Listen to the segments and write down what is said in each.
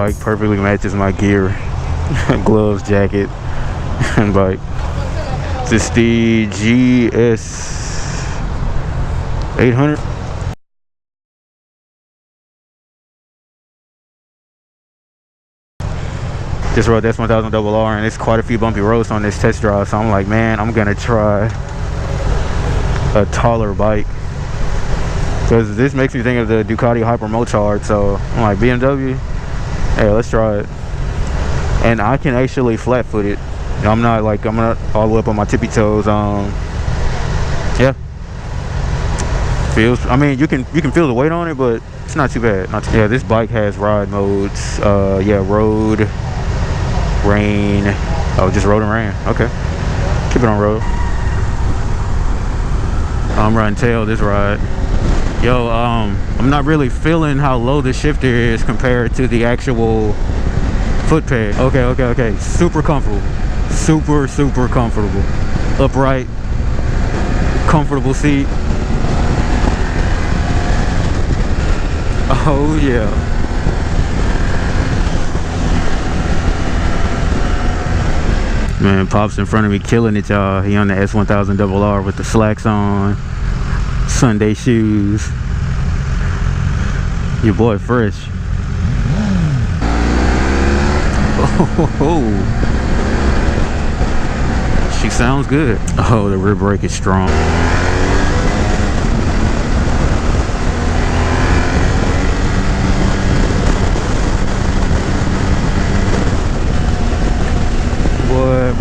bike perfectly matches my gear. Gloves, jacket, and bike. This is the GS 800. Just rode this 1000 RR, and it's quite a few bumpy roads on this test drive, so I'm like, man, I'm gonna try a taller bike, because this makes me think of the Ducati Hyper Motard. So I'm like, BMW, hey, let's try it. And I can actually flat foot it. I'm not all the way up on my tippy toes. Yeah, feels, I mean, you can feel the weight on it, but it's not too bad. Yeah, this bike has ride modes. Yeah, road, rain. Oh, just road and rain. Okay, keep it on road. I'm running tail this ride. Yo, I'm not really feeling how low the shifter is compared to the actual foot peg. Okay. Super comfortable. Super comfortable. Upright, comfortable seat. Oh yeah. Man, Pop's in front of me killing it, y'all. He on the S1000 RR with the slacks on, Sunday shoes. Your boy fresh. Oh, she sounds good. Oh, the rear brake is strong.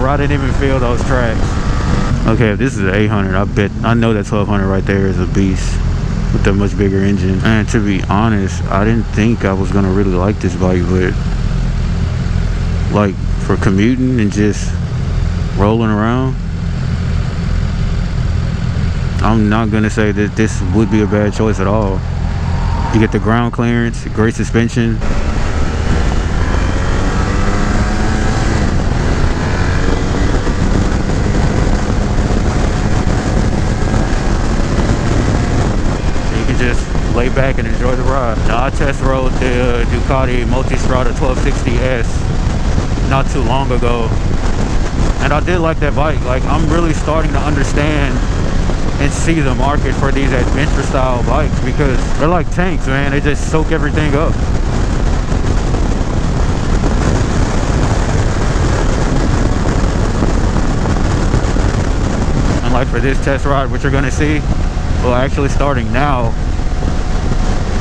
I didn't even feel those tracks. Okay, if this is an 800, I know that 1200 right there is a beast with a much bigger engine. And to be honest, I didn't think I was gonna really like this bike, but like for commuting and just rolling around, I'm not gonna say that this would be a bad choice at all. You get the ground clearance, great suspension. Lay back and enjoy the ride. Now, I test rode the Ducati Multistrada 1260S not too long ago, and I did like that bike. Like, I'm really starting to understand and see the market for these adventure style bikes, because they're like tanks, man. They just soak everything up. And like for this test ride, what you're gonna see, well, actually starting now,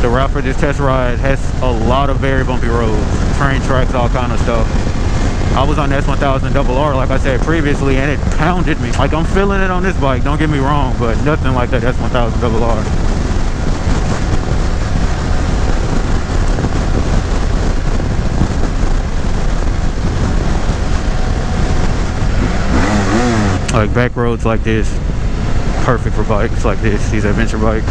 the route for this test ride has a lot of very bumpy roads, train tracks, all kind of stuff. I was on the S1000 RR, like I said previously, and it pounded me. Like, I'm feeling it on this bike, don't get me wrong, but nothing like that S1000 RR. Like, back roads like this, perfect for bikes like this, these adventure bikes.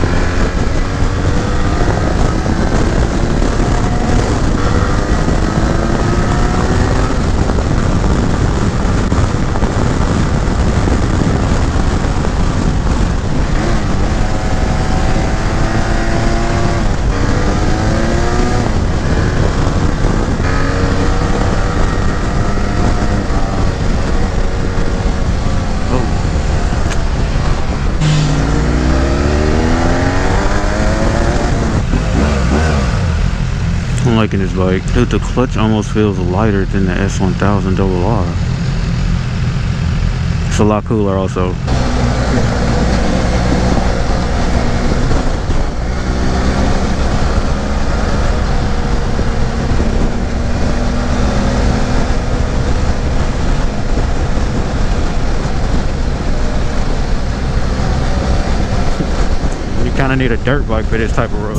I'm liking this bike. Dude, the clutch almost feels lighter than the S1000 RR. It's a lot cooler also. You kind of need a dirt bike for this type of road.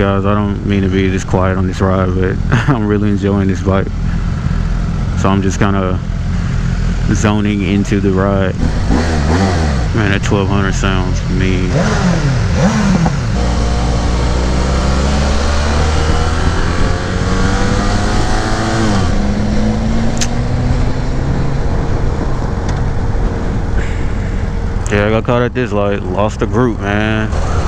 guys, I don't mean to be this quiet on this ride, but I'm really enjoying this bike. So I'm just kind of zoning into the ride. Man, that 1200 sounds mean. Yeah, I got caught at this light, lost the group, man.